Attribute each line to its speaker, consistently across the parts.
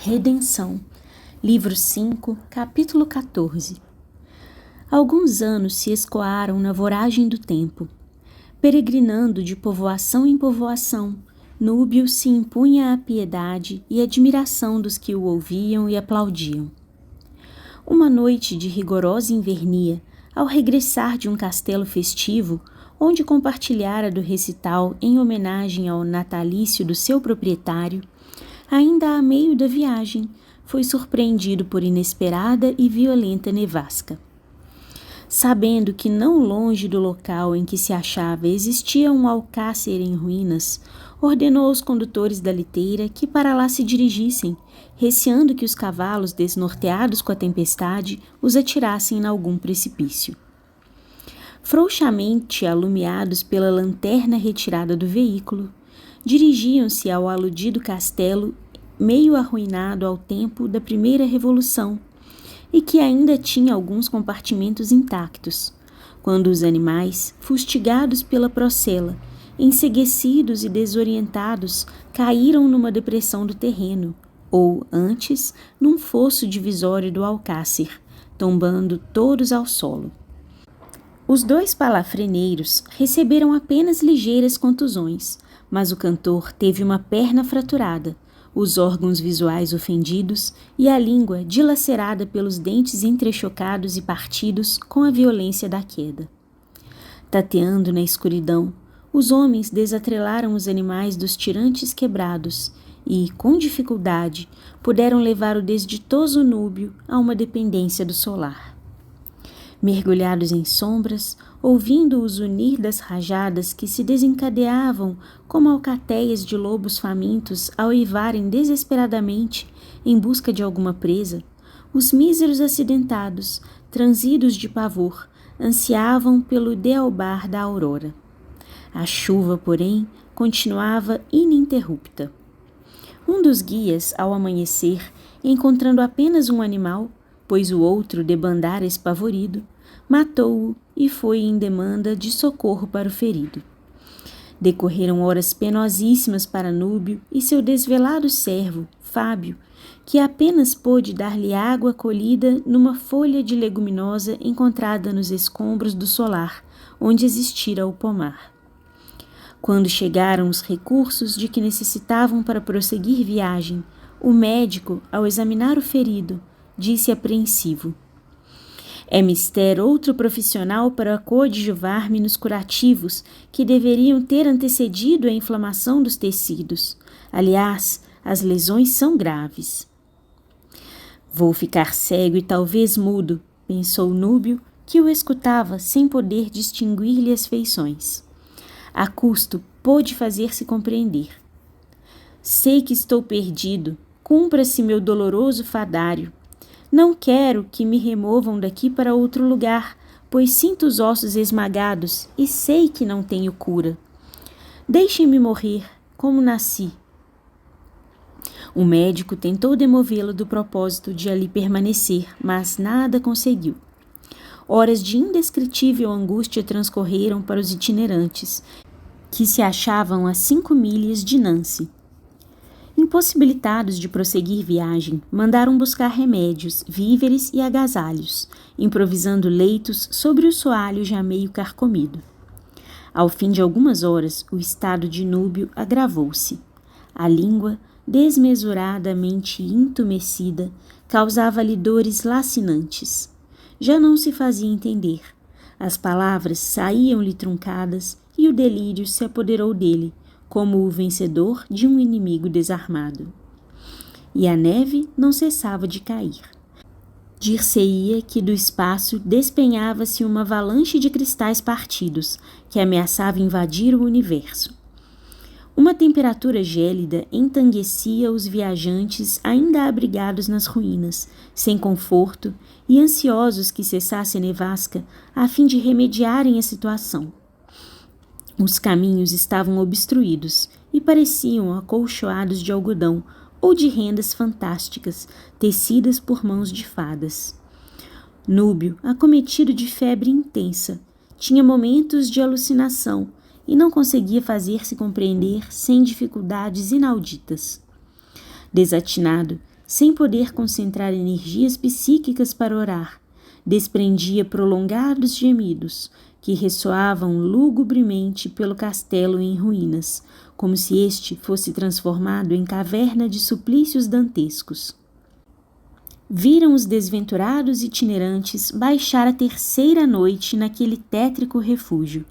Speaker 1: Redenção, livro 5, capítulo 14. Alguns anos se escoaram na voragem do tempo. Peregrinando de povoação em povoação, Núbio se impunha à piedade e admiração dos que o ouviam e aplaudiam. Uma noite de rigorosa invernia, ao regressar de um castelo festivo, onde compartilhara do recital em homenagem ao natalício do seu proprietário, ainda a meio da viagem, foi surpreendido por inesperada e violenta nevasca. Sabendo que não longe do local em que se achava existia um alcácer em ruínas, ordenou aos condutores da liteira que para lá se dirigissem, receando que os cavalos, desnorteados com a tempestade, os atirassem em algum precipício. Frouxamente alumiados pela lanterna retirada do veículo, dirigiam-se ao aludido castelo, meio arruinado ao tempo da primeira revolução, e que ainda tinha alguns compartimentos intactos, quando os animais, fustigados pela procela, enceguecidos e desorientados, caíram numa depressão do terreno, ou, antes, num fosso divisório do alcácer, tombando todos ao solo. Os dois palafreneiros receberam apenas ligeiras contusões, mas o cantor teve uma perna fraturada, os órgãos visuais ofendidos e a língua dilacerada pelos dentes entrechocados e partidos com a violência da queda. Tateando na escuridão, os homens desatrelaram os animais dos tirantes quebrados e, com dificuldade, puderam levar o desditoso Núbio a uma dependência do solar. Mergulhados em sombras, ouvindo o zunir das rajadas que se desencadeavam como alcateias de lobos famintos ao uivarem desesperadamente em busca de alguma presa, os míseros acidentados, transidos de pavor, ansiavam pelo dealbar da aurora. A chuva, porém, continuava ininterrupta. Um dos guias, ao amanhecer, encontrando apenas um animal, pois o outro debandara espavorido, matou-o e foi em demanda de socorro para o ferido. Decorreram horas penosíssimas para Núbio e seu desvelado servo, Fábio, que apenas pôde dar-lhe água colhida numa folha de leguminosa encontrada nos escombros do solar, onde existira o pomar. Quando chegaram os recursos de que necessitavam para prosseguir viagem, o médico, ao examinar o ferido, disse apreensivo: "É mister outro profissional para coadjuvar-me nos curativos que deveriam ter antecedido a inflamação dos tecidos. Aliás, as lesões são graves." "Vou ficar cego e talvez mudo", pensou Núbio, que o escutava sem poder distinguir-lhe as feições. A custo pôde fazer-se compreender. "Sei que estou perdido, cumpra-se meu doloroso fadário. Não quero que me removam daqui para outro lugar, pois sinto os ossos esmagados e sei que não tenho cura. Deixem-me morrer, como nasci." O médico tentou demovê-lo do propósito de ali permanecer, mas nada conseguiu. Horas de indescritível angústia transcorreram para os itinerantes, que se achavam a 5 milhas de Nancy. Impossibilitados de prosseguir viagem, mandaram buscar remédios, víveres e agasalhos, improvisando leitos sobre o soalho já meio carcomido. Ao fim de algumas horas, o estado de Núbio agravou-se. A língua, desmesuradamente entumecida, causava-lhe dores lacinantes. Já não se fazia entender. As palavras saíam-lhe truncadas e o delírio se apoderou dele, como o vencedor de um inimigo desarmado. E a neve não cessava de cair. Dir-se-ia que do espaço despenhava-se uma avalanche de cristais partidos, que ameaçava invadir o universo. Uma temperatura gélida entanguecia os viajantes ainda abrigados nas ruínas, sem conforto e ansiosos que cessasse a nevasca a fim de remediarem a situação. Os caminhos estavam obstruídos e pareciam acolchoados de algodão ou de rendas fantásticas, tecidas por mãos de fadas. Núbio, acometido de febre intensa, tinha momentos de alucinação e não conseguia fazer-se compreender sem dificuldades inauditas. Desatinado, sem poder concentrar energias psíquicas para orar, desprendia prolongados gemidos que ressoavam lugubremente pelo castelo em ruínas, como se este fosse transformado em caverna de suplícios dantescos. Viram os desventurados itinerantes baixar a terceira noite naquele tétrico refúgio.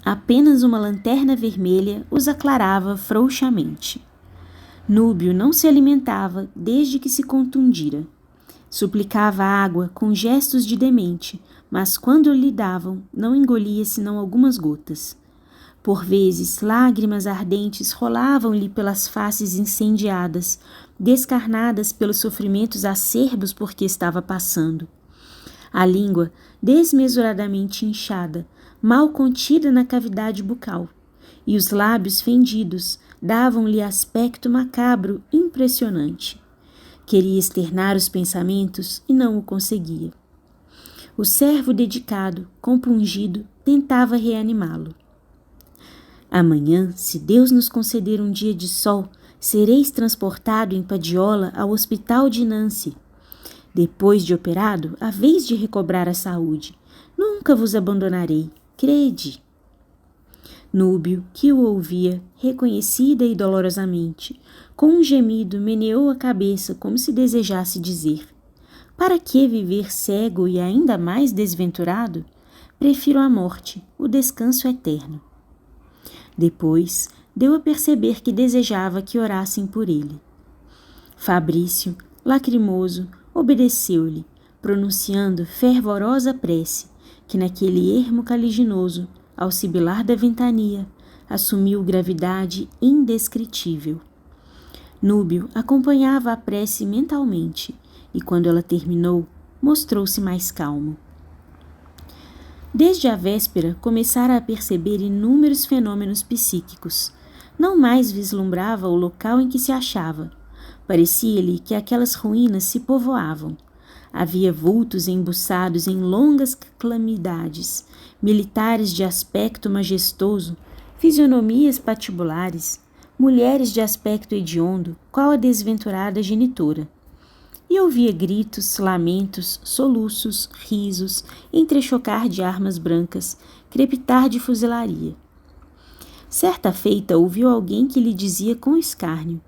Speaker 1: Apenas uma lanterna vermelha os aclarava frouxamente. Núbio não se alimentava desde que se contundira. Suplicava água com gestos de demente, mas quando lhe davam, não engolia senão algumas gotas. Por vezes, lágrimas ardentes rolavam-lhe pelas faces incendiadas, descarnadas pelos sofrimentos acerbos por que estava passando. A língua, desmesuradamente inchada, mal contida na cavidade bucal, e os lábios fendidos davam-lhe aspecto macabro impressionante. Queria externar os pensamentos e não o conseguia. O servo dedicado, compungido, tentava reanimá-lo. Amanhã, se Deus nos conceder um dia de sol, sereis transportado em padiola ao hospital de Nancy. Depois de operado, haveis de recobrar a saúde. Nunca vos abandonarei, crede. Núbio, que o ouvia, reconhecida e dolorosamente, com um gemido meneou a cabeça como se desejasse dizer: para que viver cego e ainda mais desventurado? Prefiro a morte, o descanso eterno. Depois, deu a perceber que desejava que orassem por ele. Fabrício, lacrimoso, obedeceu-lhe, pronunciando fervorosa prece, que naquele ermo caliginoso, ao sibilar da ventania, assumiu gravidade indescritível. Núbio acompanhava a prece mentalmente, e quando ela terminou, mostrou-se mais calmo. Desde a véspera, começara a perceber inúmeros fenômenos psíquicos. Não mais vislumbrava o local em que se achava. Parecia-lhe que aquelas ruínas se povoavam. Havia vultos embuçados em longas calamidades, militares de aspecto majestoso, fisionomias patibulares, mulheres de aspecto hediondo, qual a desventurada genitora. E ouvia gritos, lamentos, soluços, risos, entrechocar de armas brancas, crepitar de fuzilaria. Certa feita ouviu alguém que lhe dizia com escárnio: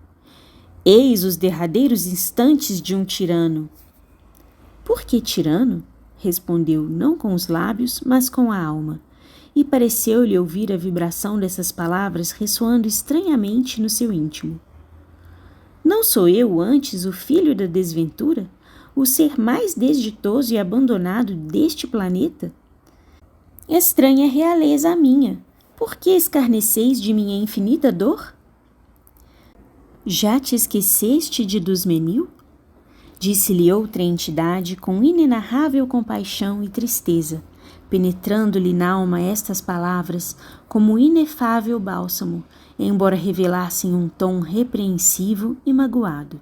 Speaker 1: eis os derradeiros instantes de um tirano. Por que tirano? Respondeu, não com os lábios, mas com a alma, e pareceu-lhe ouvir a vibração dessas palavras ressoando estranhamente no seu íntimo. Não sou eu antes o filho da desventura, o ser mais desditoso e abandonado deste planeta? Estranha realeza a minha, por que escarneceis de minha infinita dor? Já te esqueceste de Dusmenil? Disse-lhe outra entidade com inenarrável compaixão e tristeza, penetrando-lhe n'alma estas palavras como inefável bálsamo, embora revelassem um tom repreensivo e magoado.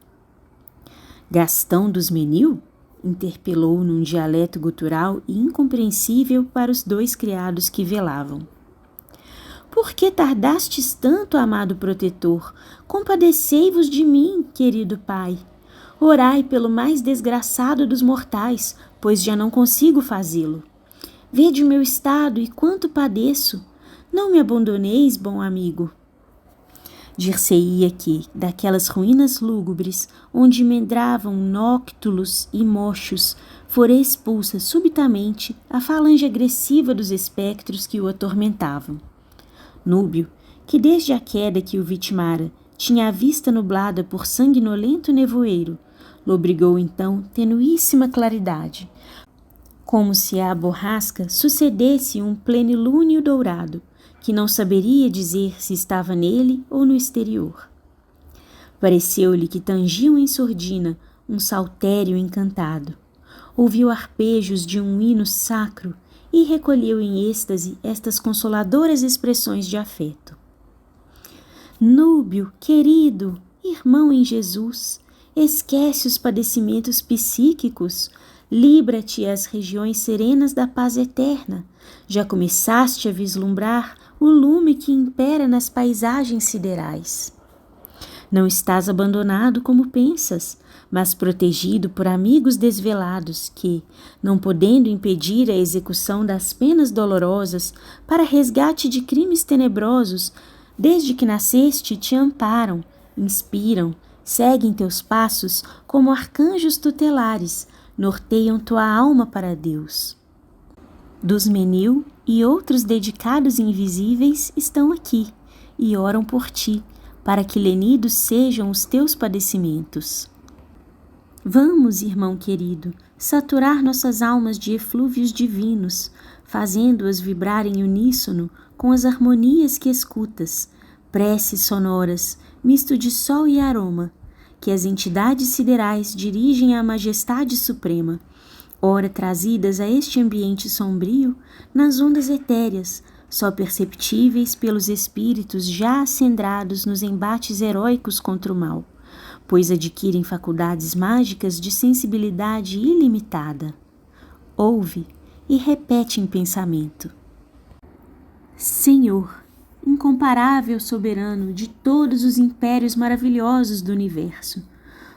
Speaker 1: Gastão Dusmenil? Interpelou num dialeto gutural e incompreensível para os dois criados que velavam. Por que tardastes tanto, amado protetor? Compadecei-vos de mim, querido pai. Orai pelo mais desgraçado dos mortais, pois já não consigo fazê-lo. Vede o meu estado e quanto padeço. Não me abandoneis, bom amigo. Dir-se-ia que, daquelas ruínas lúgubres, onde medravam nóctulos e mochos, fora expulsa subitamente a falange agressiva dos espectros que o atormentavam. Núbio, que desde a queda que o vitimara, tinha a vista nublada por sanguinolento nevoeiro, lobrigou então tenuíssima claridade, como se à borrasca sucedesse um plenilúnio dourado, que não saberia dizer se estava nele ou no exterior. Pareceu-lhe que tangiam em sordina um saltério encantado. Ouviu arpejos de um hino sacro e recolheu em êxtase estas consoladoras expressões de afeto. Núbio, querido, irmão em Jesus, esquece os padecimentos psíquicos, libra-te às regiões serenas da paz eterna. Já começaste a vislumbrar o lume que impera nas paisagens siderais. Não estás abandonado como pensas, mas protegido por amigos desvelados que, não podendo impedir a execução das penas dolorosas para resgate de crimes tenebrosos, desde que nasceste te amparam, inspiram, seguem teus passos como arcanjos tutelares, norteiam tua alma para Deus. Dos Menil e outros dedicados invisíveis estão aqui e oram por ti, para que lenidos sejam os teus padecimentos. Vamos, irmão querido, saturar nossas almas de eflúvios divinos, fazendo-as vibrar em uníssono com as harmonias que escutas, preces sonoras, misto de sol e aroma, que as entidades siderais dirigem à majestade suprema, ora trazidas a este ambiente sombrio nas ondas etéreas, só perceptíveis pelos espíritos já acendrados nos embates heróicos contra o mal, pois adquirem faculdades mágicas de sensibilidade ilimitada. Ouve e repete em pensamento: Senhor, incomparável soberano de todos os impérios maravilhosos do universo,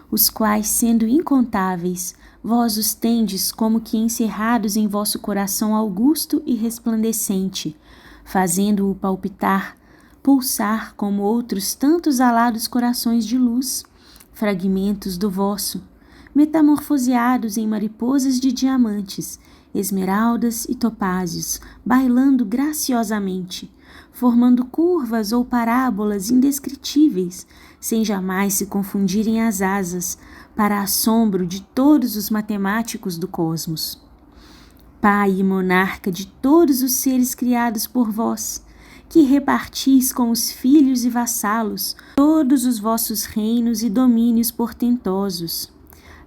Speaker 1: os quais, sendo incontáveis, vós os tendes como que encerrados em vosso coração augusto e resplandecente, fazendo-o palpitar, pulsar como outros tantos alados corações de luz, fragmentos do vosso, metamorfoseados em mariposas de diamantes, esmeraldas e topázios, bailando graciosamente, formando curvas ou parábolas indescritíveis, sem jamais se confundirem as asas, para assombro de todos os matemáticos do cosmos. Pai e monarca de todos os seres criados por vós, que repartis com os filhos e vassalos todos os vossos reinos e domínios portentosos,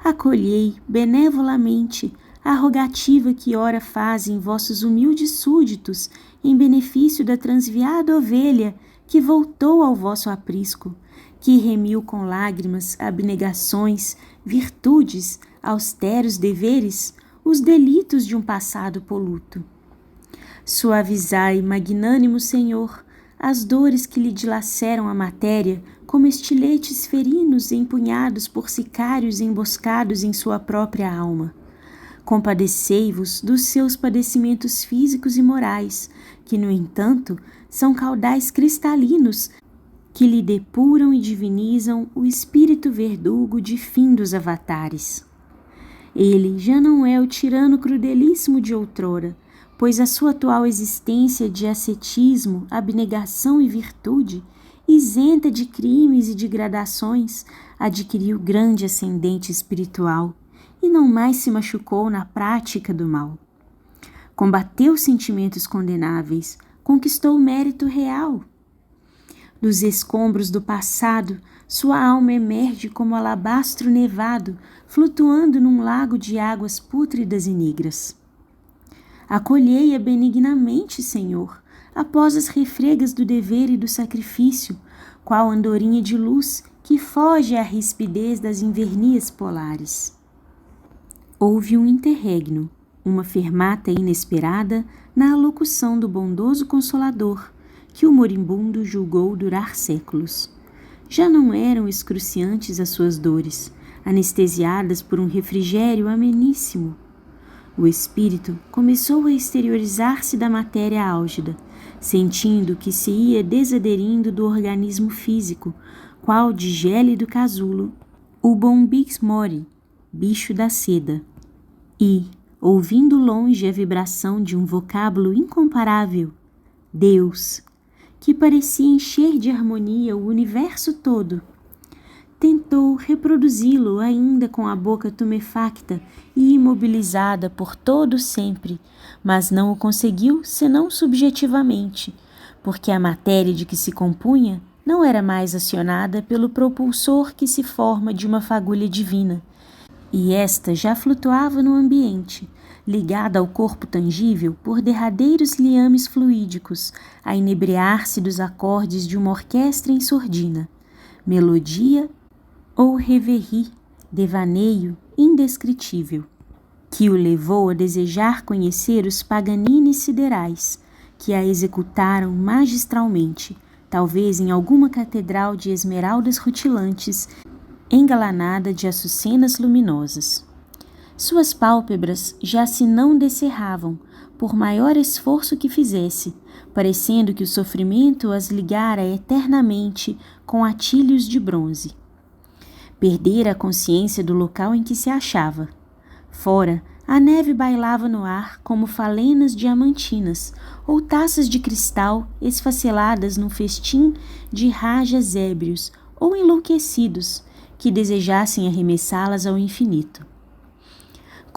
Speaker 1: acolhei benevolamente a rogativa que ora fazem vossos humildes súditos em benefício da transviada ovelha que voltou ao vosso aprisco, que remiu com lágrimas, abnegações, virtudes, austeros deveres, os delitos de um passado poluto. Suavizai, magnânimo Senhor, as dores que lhe dilaceram a matéria, como estiletes ferinos empunhados por sicários emboscados em sua própria alma. Compadecei-vos dos seus padecimentos físicos e morais, que, no entanto, são caudais cristalinos que lhe depuram e divinizam o espírito verdugo de fim dos avatares. Ele já não é o tirano crudelíssimo de outrora, pois a sua atual existência de ascetismo, abnegação e virtude, isenta de crimes e degradações, adquiriu grande ascendente espiritual e não mais se machucou na prática do mal. Combateu sentimentos condenáveis, conquistou o mérito real. Dos escombros do passado, sua alma emerge como alabastro nevado, flutuando num lago de águas pútridas e negras. Acolhei-a benignamente, Senhor, após as refregas do dever e do sacrifício, qual andorinha de luz que foge à rispidez das invernias polares. Houve um interregno, uma fermata inesperada na alocução do bondoso Consolador, que o moribundo julgou durar séculos. Já não eram excruciantes as suas dores, anestesiadas por um refrigério ameníssimo. O espírito começou a exteriorizar-se da matéria álgida, sentindo que se ia desaderindo do organismo físico, qual de gélido casulo, o bombix mori, bicho da seda. E, ouvindo longe a vibração de um vocábulo incomparável, Deus, que parecia encher de harmonia o universo todo, tentou reproduzi-lo ainda com a boca tumefacta e imobilizada por todo sempre, mas não o conseguiu senão subjetivamente, porque a matéria de que se compunha não era mais acionada pelo propulsor que se forma de uma fagulha divina, e esta já flutuava no ambiente, ligada ao corpo tangível por derradeiros liames fluídicos, a inebriar-se dos acordes de uma orquestra em sordina, melodia ou reverie, devaneio indescritível, que o levou a desejar conhecer os Paganini siderais, que a executaram magistralmente, talvez em alguma catedral de esmeraldas rutilantes, engalanada de açucenas luminosas. Suas pálpebras já se não descerravam, por maior esforço que fizesse, parecendo que o sofrimento as ligara eternamente com atilhos de bronze. Perdera a consciência do local em que se achava. Fora, a neve bailava no ar como falenas diamantinas ou taças de cristal esfaceladas num festim de rajas ébrios ou enlouquecidos que desejassem arremessá-las ao infinito.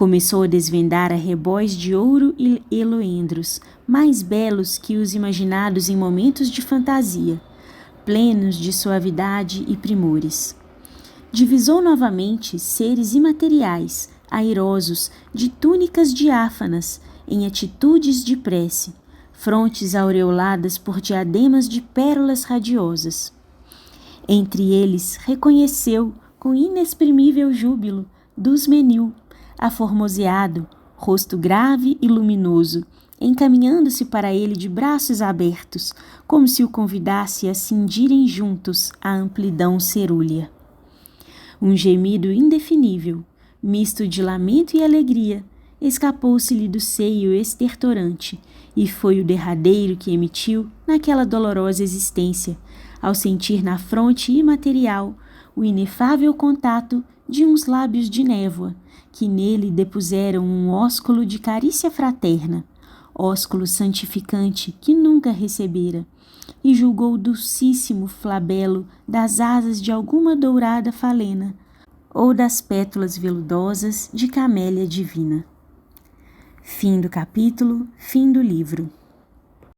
Speaker 1: Começou a desvendar arrebóis de ouro e eloendros, mais belos que os imaginados em momentos de fantasia, plenos de suavidade e primores. Divisou novamente seres imateriais, airosos, de túnicas diáfanas, em atitudes de prece, frontes aureoladas por diademas de pérolas radiosas. Entre eles reconheceu, com inexprimível júbilo, Dusmenil, aformoseado, rosto grave e luminoso, encaminhando-se para ele de braços abertos, como se o convidasse a cindirem juntos a amplidão cerúlea. Um gemido indefinível, misto de lamento e alegria, escapou-se-lhe do seio estertorante, e foi o derradeiro que emitiu naquela dolorosa existência, ao sentir na fronte imaterial o inefável contato de uns lábios de névoa, que nele depuseram um ósculo de carícia fraterna, ósculo santificante que nunca recebera, e julgou dulcíssimo flabelo das asas de alguma dourada falena, ou das pétalas veludosas de camélia divina. Fim do capítulo, fim do livro.